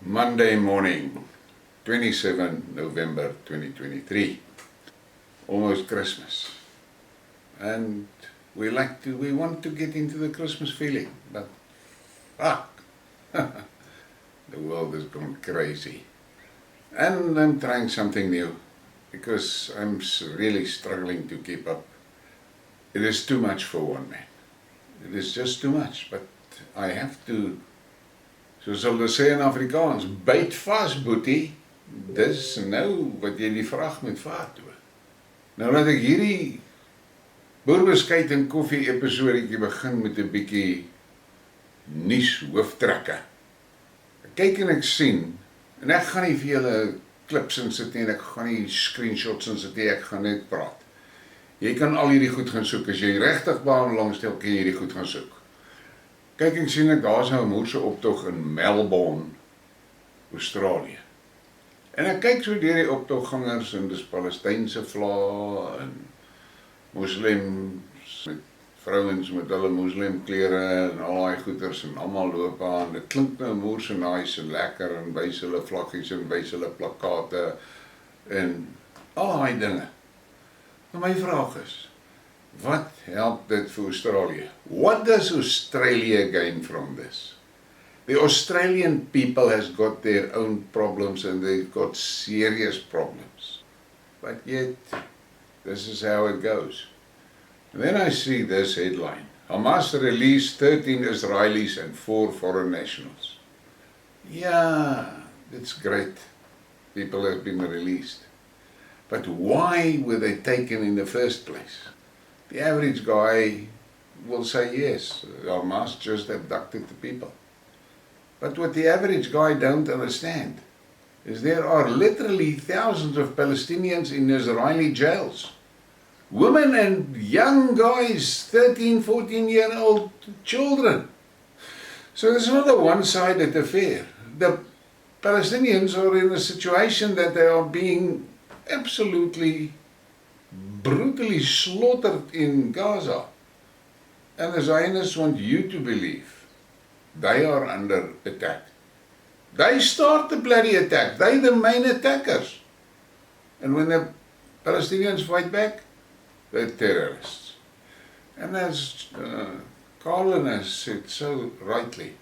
Monday morning, 27 November 2023, almost Christmas, and we want to get into the Christmas feeling, but fuck, the world has gone crazy, and I'm trying something new, because I'm really struggling to keep up. It is too much for one man, it is just too much, but I have to, soos hulle sê in Afrikaans, byt vas boetie, dis nou wat jy die vraag moet vaar toe. Nou laat ek hierdie boerbeskuit en koffie episodetjie begin met 'n bietjie nuus hooftrekke. Ek kyk en ek sien, en ek gaan nie vir julle klips in sit nie, en ek gaan nie screenshots in sit nie, ek gaan net praat. Jy kan al hierdie goed gaan soek, as jy regtig belangstel, kan jy hierdie goed gaan soek. Kyk en sien ek, daar is nou 'n moerse optog in Melbourne, Australië. En ek kyk so deur die optoggangers, en dis Palestynse vlae, en moslems, met vrouens met hulle moslemklere, en al die goeders, en almal loop aan. Dit klink nou moerse nice en lekker, en wys hulle vlaggies, en wys hulle plakate, en al die dinge. Maar my vraag is, wat help dit vir Australië? What does Australia gain from this? The Australian people has got their own problems and they've got serious problems. But yet, this is how it goes. And then I see this headline. Hamas released 13 Israelis and 4 foreign nationals. Yeah, that's great. People have been released. But why were they taken in the first place? The average guy will say yes, Hamas just abducted the people. But what the average guy don't understand is there are literally thousands of Palestinians in Israeli jails. Women and young guys, 13, 14-year-old children. So it's not a one-sided affair. The Palestinians are in a situation that they are being absolutely brutally slaughtered in Gaza. And the Zionists want you to believe they are under attack. They start the bloody attack. They the main attackers. And when the Palestinians fight back, they're terrorists. And as Carlin has said so rightly,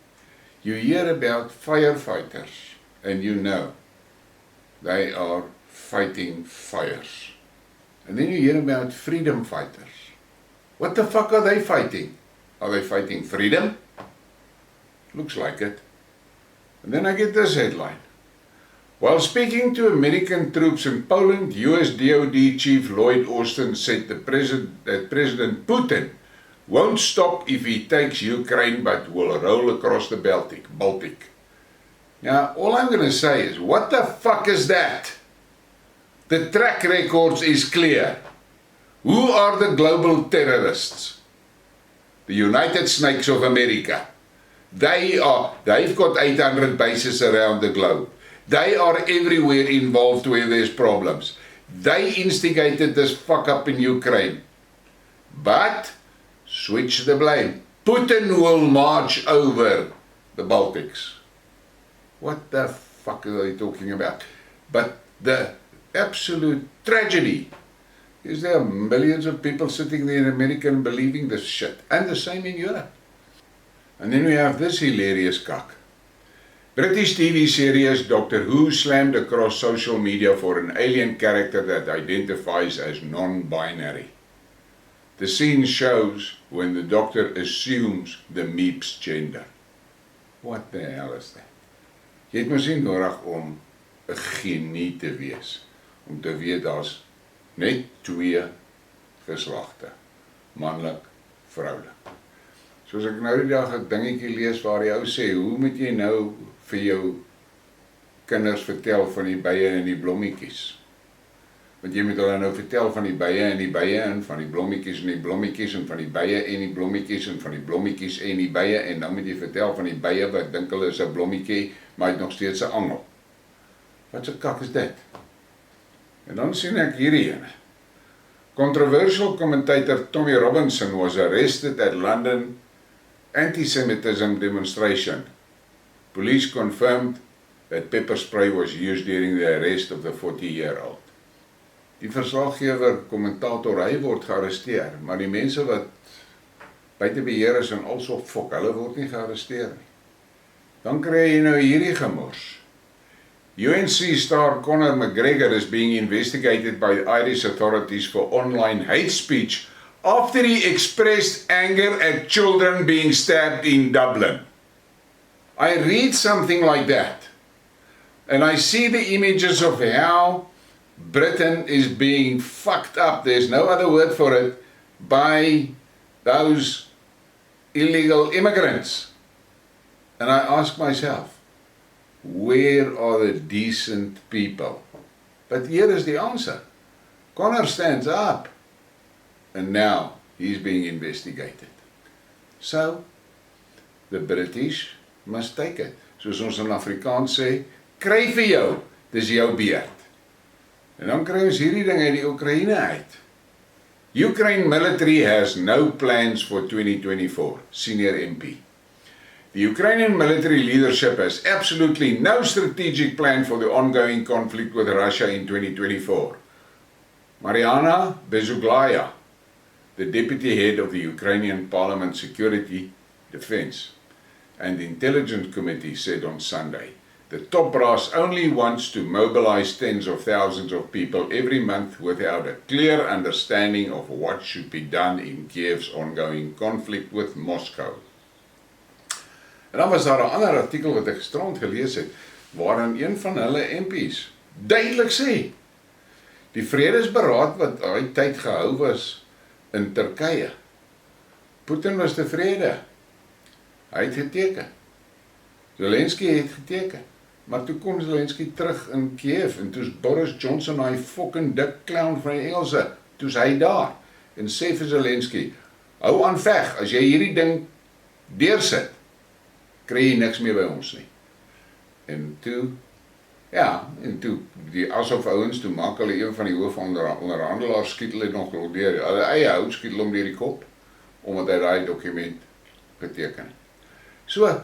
you hear about firefighters and you know they are fighting fires. And then you hear about freedom fighters. What the fuck are they fighting? Are they fighting freedom? Looks like it. And then I get this headline. While speaking to American troops in Poland, US DoD Chief Lloyd Austin said that President Putin won't stop if he takes Ukraine but will roll across the Baltic. Now, all I'm going to say is, what the fuck is that? The track records is clear. Who are the global terrorists? The United Snakes of America. They've got 800 bases around the globe. They are everywhere involved where there's problems. They instigated this fuck up in Ukraine. But, switch the blame. Putin will march over the Baltics. What the fuck are they talking about? But the absolute tragedy is there are millions of people sitting there in America and believing this shit. And the same in Europe. And then we have this hilarious cock. British TV series Doctor Who slammed across social media for an alien character that identifies as non-binary. The scene shows when the doctor assumes the meep's gender. What the hell is that? Jy het mos nie nodig om 'n genie te wees, om te weet daar's net 2 geslagte, manlik, vroulik. Soos ek nou die dag 'n dingetjie lees waar die ou sê, hoe moet jy nou vir jou kinders vertel van die bye en die blommetjies? Want jy moet hulle nou vertel van die bye en die bye en van die blommetjies en die blommetjies en van die bye en die blommetjies en van die blommetjies en die bye en dan moet jy vertel van die bye wat dink hulle is 'n blommetjie, maar hy het nog steeds 'n angel. Wat 'n kak is dit? En dan sien ek hierdie ene. Controversial commentator Tommy Robinson was arrested at London anti-Semitism demonstration. Police confirmed that pepper spray was used during the arrest of the 40-year-old. Die verslaggewer, kommentator, hy word gearresteer, maar die mense wat buite beheer is en also fok, hulle word nie gearresteer nie. Dan kry jy nou hierdie gemors. UNC star Conor McGregor is being investigated by the Irish authorities for online hate speech after he expressed anger at children being stabbed in Dublin. I read something like that, and I see the images of how Britain is being fucked up, there's no other word for it, by those illegal immigrants. And I ask myself, where are the decent people? But here is the answer. Conor stands up, and now he's being investigated. So, the British must take it. Soos ons in Afrikaans sê, kry vir jou, dis jou beurt. En dan kry ons hierdie ding uit die Oekraïne uit. Ukraine military has no plans for 2024, senior MP. The Ukrainian military leadership has absolutely no strategic plan for the ongoing conflict with Russia in 2024. Mariana Bezuglaya, the deputy head of the Ukrainian Parliament Security, Defense and Intelligence Committee, said on Sunday, the top brass only wants to mobilize tens of thousands of people every month without a clear understanding of what should be done in Kiev's ongoing conflict with Moscow. En dan was daar 'n ander artikel wat ek gisterand gelees het, waarin een van hulle MP's duidelik sê, die vredesberaad wat daai tyd gehou was in Turkye, Putin was tevrede. Hy het geteken. Zelensky het geteken. Maar toe kom Zelensky terug in Kiev en toe's Boris Johnson, hy fucking dik clown van die Engelse, toe's hy daar en sê vir Zelensky, hou aan veg, as jy hierdie ding deursit, kry jy niks meer by ons nie. En toe, asof ouens toe maak hulle een van die hoofonderhandelaars skiet hulle nog deur, hulle eie hout skiet hulle om deur die kop, omdat hy daai dokument geteken het. So,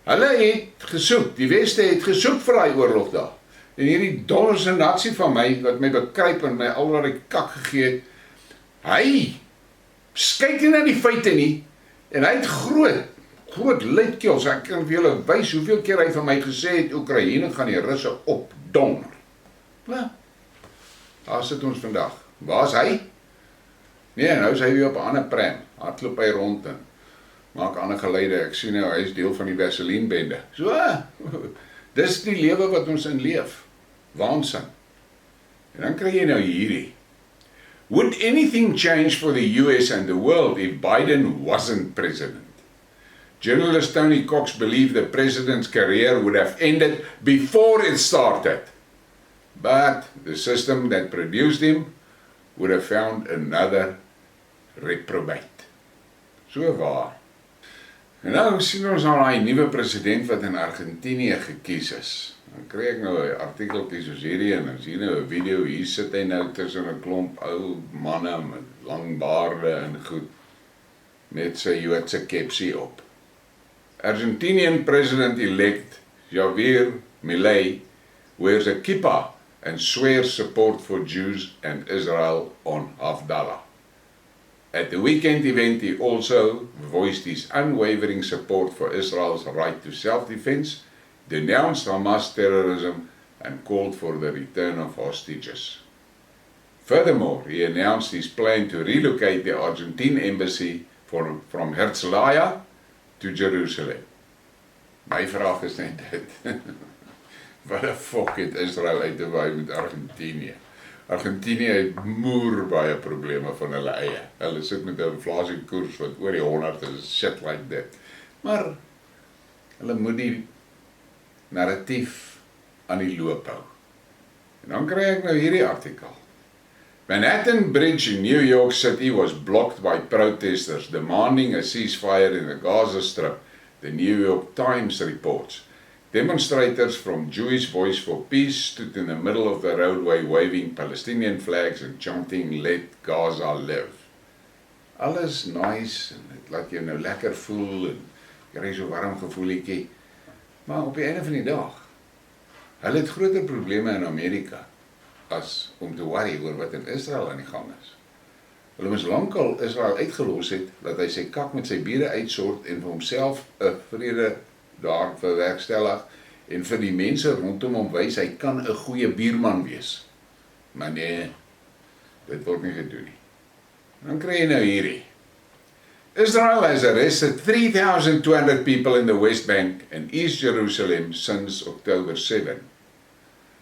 hulle het gesoek, die Weste het gesoek vir daai oorlog daar. En hierdie donderse nasie van my, wat my bekruip en my alwaar die kak gegee het, hy kyk nie na die feite nie, en hy het groot luidkeels, ek kan vir julle wys hoeveel keer hy van my gesê het, Oekraïne gaan die Russe opdonder. Nou, daar sit ons vandag. Waar is hy? Nee, nou is hy weer op 'n ander pram, hardloop hy rond en maak ander geluide, ek sien nou, hy is deel van die Vaseline-bende. So, dis die lewe wat ons in leef, waansin. En dan kry jy nou hierdie. Would anything change for the US and the world if Biden wasn't president? Journalist Tony Cox believed the president's career would have ended before it started. But the system that produced him would have found another reprobate. So waar. En nou sien ons al die nuwe president wat in Argentinië gekies is. Dan kry ek nou 'n artikeltjie soos hierdie en dan sien nou 'n video, hier sit hy nou tussen 'n klomp ou manne met lang baarde en goed, met sy Joodse kepsie op. Argentinian President-elect Javier Milei wears a kippah and swears support for Jews and Israel on Havdalah. At the weekend event, he also voiced his unwavering support for Israel's right to self-defense, denounced Hamas terrorism, and called for the return of hostages. Furthermore, he announced his plan to relocate the Argentine embassy from Herzliya to Jerusalem. My vraag is net dit. Wat die fuck het Israel uit te waai met Argentinië? Argentinië het moer baie probleme van hulle eie. Hulle sit met 'n inflasiekoers wat oor die 100 is, shit like that. Maar hulle moet die narratief aan die loop hou. En dan kry ek nou hierdie artikel. Manhattan Bridge in New York City was blocked by protesters demanding a ceasefire in the Gaza Strip, the New York Times reports. Demonstrators from Jewish Voice for Peace stood in the middle of the roadway waving Palestinian flags and chanting, "Let Gaza live." Alles nice, en dit laat jou nou lekker voel, en kry so warm gevoeliekie. Maar op die einde van die dag, Hulle het groter probleme in Amerika as om te worry oor wat in Israel aan die gang is. Hulle moes lankal Israel uitgelos het, dat hy sy kak met sy bure uitsort en vir homself 'n vrede daar verwerkstellig en vir die mense rondom hom wys, hy kan 'n goeie buurman wees. Maar nee, dit word nie gedoen nie. Dan kry jy nou hierdie. Israel has arrested 3,200 people in the West Bank and East Jerusalem since October 7.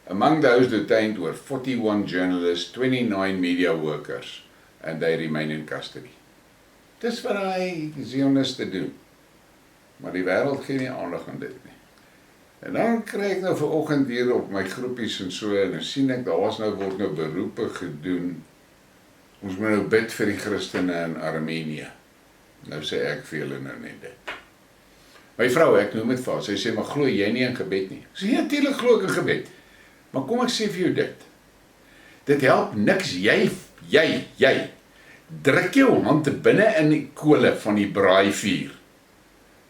Among those detained were 41 journalists, 29 media workers, and they remain in custody. Dis wat hy Zioniste doen. Maar die wêreld gee nie aandag aan dit nie. En dan kry ek nou vanoggend hier op my groepies en so, en dan sien ek, word nou beroepe gedoen. Ons moet nou bid vir die Christene in Armenië. Nou sê ek vir julle nou net dit. My vrou, ek noem dit vir haar, sy sê, maar glo jy nie in gebed nie? Ek sê, ja, natuurlijk glo ek in gebed. Maar kom ek sê vir jou dit. Dit help niks, jy, druk jou hande binne in die kole van die braaivuur.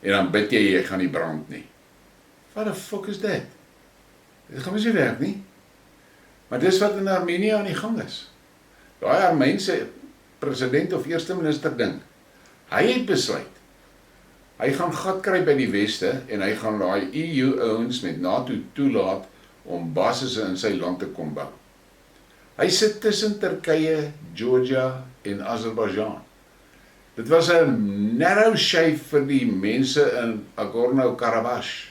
En dan bid jy gaan nie brand nie. Wat the fuck is dit? Dit gaan mos nie werk nie. Maar dis wat in Armenië aan die gang is. Daai Armeense president of eerste minister ding. Hy het besluit. Hy gaan gat kry by die weste en hy gaan daai EU ouens met NATO toelaat om basisse in sy land te kom bou. Hy sit tussen Turkye, Georgia en Azerbaijan. Dit was 'n narrow shave vir die mense in Nagorno-Karabakh.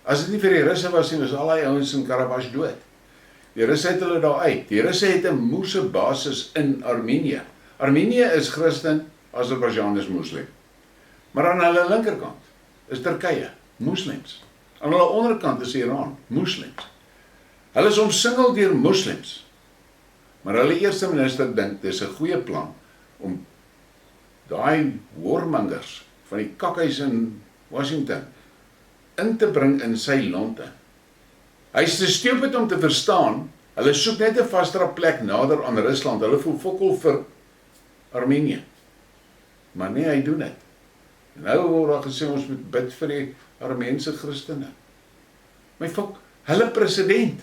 As dit nie vir die Russe was nie, was al die ouens in Karabakh dood. Die Russe het hulle daar uit. Die Russe het 'n moerse basis in Armenië. Armenië is Christen, Azerbaijan is moslim. Maar aan hulle linkerkant is Turkye, moslims. Aan hulle onderkant is Iran, moslims. Hulle is omsingel deur moslims. Maar hulle eerste minister dink dis 'n goeie plan om daai warmongers van die kakhuis in Washington in te bring in sy land. Hy is te stupid om te verstaan, hulle soek net 'n vastere plek nader aan Rusland, hulle voel fokol vir Armenië. Maar nee, hy doen dit. Nou word daar gesê, ons moet bid vir die Armeense Christene. My fok, hulle president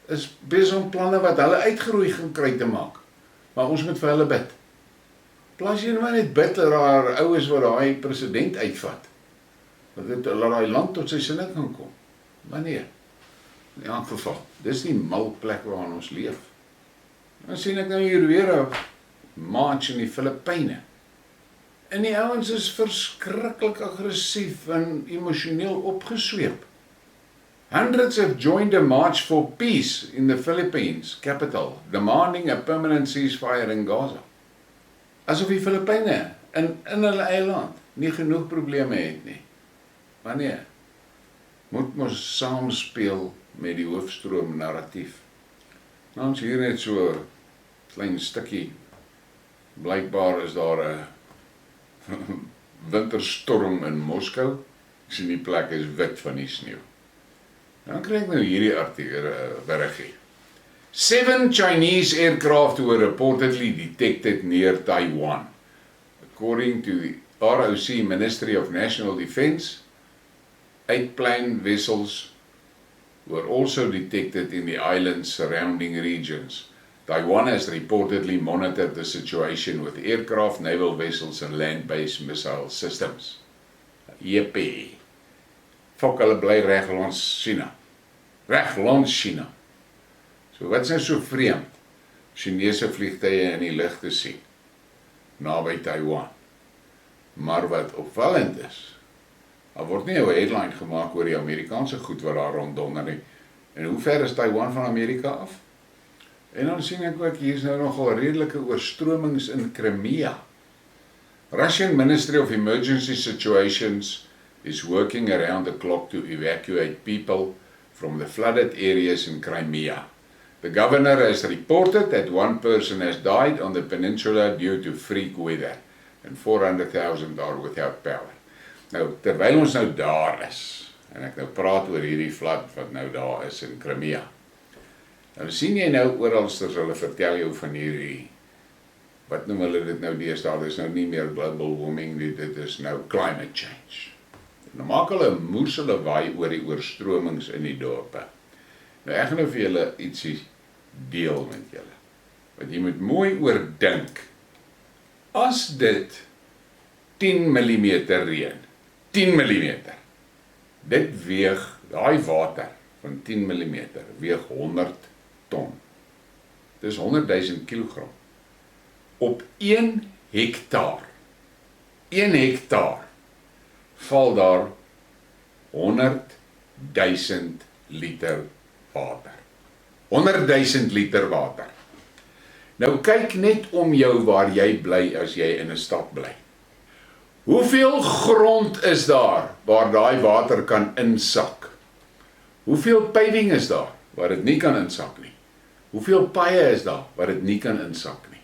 is besig om planne wat hulle uitgeroei gaan kry te maak. Maar ons moet vir hulle bid. Plaas jy nou net bid dat daar oues wat daai president uitvat. Dat daai land tot sy sinne kan kom. Maar nee, in elk geval, dis die mal plek waarin ons leef. Dan sien ek nou hier weer 'n march in die Filippyne. En die ouens is verskriklik aggressief en emosioneel opgesweep. Hundreds have joined a march for peace in the Philippines capital, demanding a permanent ceasefire in Gaza. Asof die Filippyne in hulle eie land nie genoeg probleme het nie. Maar nee, moet ons saamspeel met die hoofstroom narratief. Nou ons hier net so 'n klein stukkie, blykbaar is daar 'n winterstorm in Moskou. Ek sien die plek is wit van die sneeu. Dan kry ek nou hierdie berigie. 7 Chinese aircraft were reportedly detected near Taiwan. According to the ROC Ministry of National Defense, 8 plane vessels were also detected in the islands surrounding regions. Taiwan has reportedly monitored the situation with aircraft, naval vessels and land-based missile systems. Jippie. Fok, hulle bly reg langs China. Reg langs China. So wat is nou so vreemd? Chinese vliegtuie in die lug te sien, naby Taiwan. Maar wat opvallend is, daar word nie 'n headline gemaak oor die Amerikaanse goed wat daar ronddonder nie. En hoe ver is Taiwan van Amerika af? En dan sien ek ook, hier is nou nogal redelike oorstromings in Crimea. Russian Ministry of Emergency Situations is working around the clock to evacuate people from the flooded areas in Crimea. The governor has reported that 1 person has died on the peninsula due to freak weather and 400,000 are without power. Nou, terwyl ons nou daar is, en ek nou praat oor hierdie flood wat nou daar is in Crimea, nou sien jy nou oralsters, hulle vertel jou van hierdie, wat noem hulle dit nou deesdae, dit is nou nie meer global warming, dit is nou climate change. Nou maak hulle 'n moerse lawaai oor die oorstromings in die dorpe. Nou ek gaan nou vir julle ietsie deel met julle, wat jy moet mooi oordink. As dit 10 mm reën, 10 mm, dit weeg, daai water van 10 mm weeg 100 ton. Dis 100.000 kilogram. Op 1 hektaar, 1 hektaar, val daar 100.000 liter water. 100.000 liter water. Nou kyk net om jou waar jy bly as jy in 'n stad bly. Hoeveel grond is daar waar daai water kan insak? Hoeveel paving is daar waar dit nie kan insak nie? Hoeveel paaie is daar waar dit nie kan insak nie?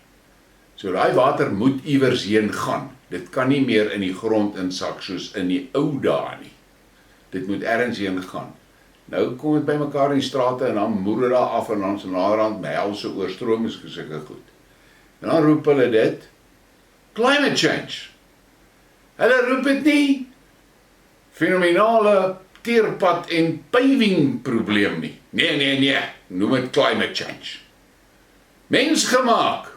So daai water moet iewers heen gaan. Dit kan nie meer in die grond insak soos in die ou dae nie. Dit moet ergens heen gaan. Nou kom dit by mekaar in die strate en dan moer dit daar af en dan se naderhand helse oorstromings gesulke goed. En dan roep hulle dit climate change. Hulle roep dit nie fenomenale teerpad en paving probleem nie. Nee, noem dit climate change. Mensgemaak.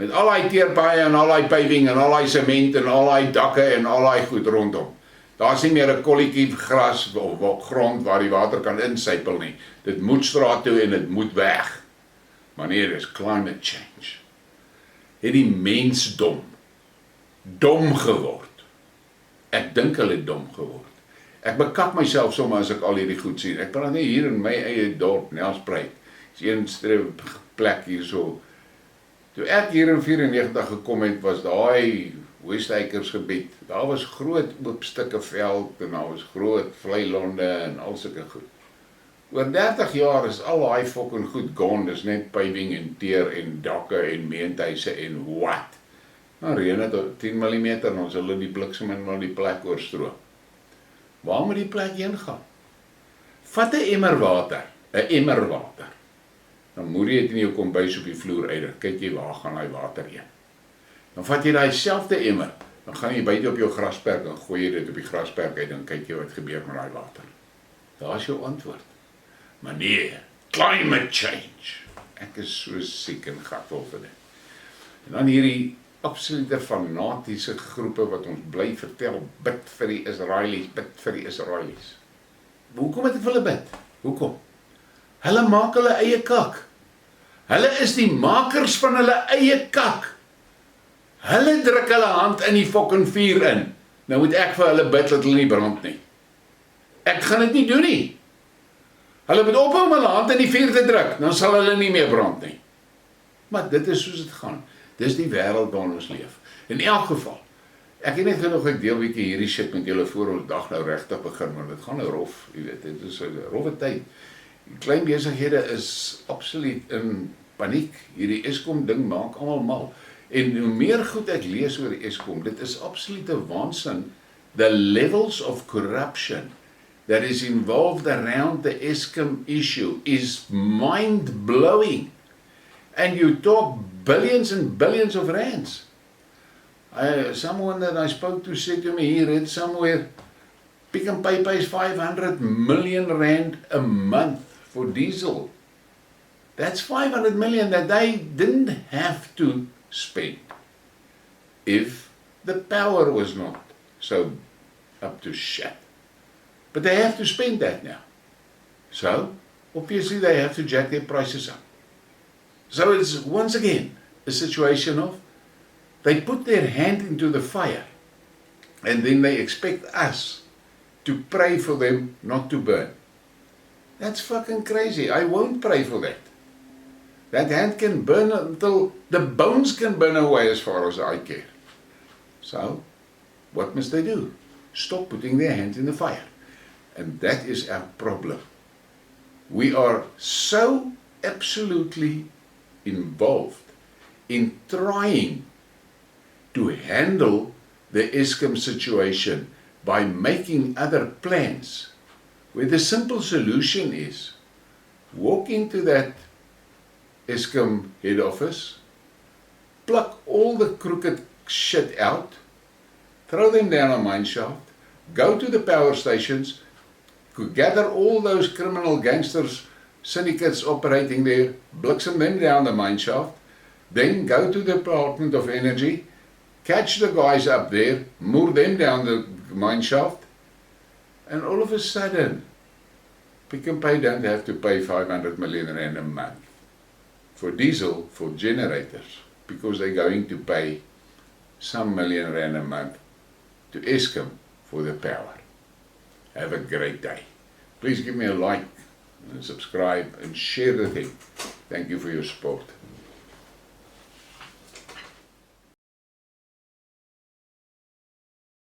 Met al die teerpaaie en al die paving en al die sement en al die dakke en al die goed rondom. Daar is nie meer 'n kolletjie gras of grond waar die water kan insypel nie. Dit moet straat toe en dit moet weg. Maar nee, dit is climate change. Het die mensdom dom geword. Ek dink hulle het dom geword. Ek bekap myself sommer as ek al hierdie goed sien. Ek praat nie hier in my eie dorp, Nelspruit. Dis een streep plek hier so. Toe ek hier in 94 gekom het, was daai Westakers gebied. Daar was groot oop stukke veld en daar was groot vleilonde en al sulke goed. Oor 30 jaar is al daai fucking goed gone, dis net paving en teer en dakke en meentuise en what? Nou reën dit 10 mm en ons hulle die bliksem en maar die plek oorstroom. Waar moet die plek heen gaan? Vat 'n emmer water, Dan moet jy dit in jou kombuis op die vloer uit, kyk jy waar gaan hy water heen. Dan vat jy daai selfde emmer, dan gaan jy buite op jou grasperk en gooi jy dit op die grasperk uit en kyk jy wat gebeur met daai water. Daar is jou antwoord. Maar nee, climate change. Ek is so siek en gatvol vir dit. En dan hierdie absolute fanatiese groepe wat ons bly vertel, bid vir die Israelies. Hoekom het hulle bid? Hoekom? Hulle maak hulle eie kak. Hulle is die makers van hulle eie kak. Hulle druk hulle hand in die fucking vuur in. Nou moet ek vir hulle bid dat hulle nie brand nie. Ek gaan dit nie doen nie. Hulle moet ophou om hulle hand in die vuur te druk, dan sal hulle nie meer brand nie. Maar dit is soos dit gaan. Dis die wêreld waarin ons leef. In elk geval, ek het net genoeg ek deel bietjie hierdie shit met julle voor ons dag nou regtig begin, want dit gaan nou rof, jy weet, dit is 'n rowwe tyd. Die klein besighede is absoluut in paniek. Hierdie Eskom ding maak almal mal. En hoe meer goed ek lees oor die Eskom, dit is absolute waansin. The levels of corruption that is involved around the Eskom issue is mind-blowing. And you talk billions and billions of rands. Someone that I spoke to said to me, he read somewhere, Pick n Pay pays 500 million rand a month for diesel. That's 500 million that they didn't have to spend if the power was not so up to shit. But they have to spend that now. So, obviously they have to jack their prices up. So it's once again a situation of they put their hand into the fire and then they expect us to pray for them not to burn. That's fucking crazy. I won't pray for that. That hand can burn until the bones can burn away as far as I care. So, what must they do? Stop putting their hands in the fire. And that is our problem. We are so absolutely involved in trying to handle the Eskom situation by making other plans, where the simple solution is walk into that Eskom head office, pluck all the crooked shit out, throw them down a mine shaft, go to the power stations, could gather all those criminal gangsters, syndicates operating there, bliksem them down the mine shaft, then go to the Department of Energy, catch the guys up there, moor them down the mine shaft, and all of a sudden, Pick n Pay don't have to pay 500 million rand a month for diesel for generators, because they're going to pay some million rand a month to Eskom for the power. Have a great day. Please give me a like and subscribe and share the thing. Thank you for your support.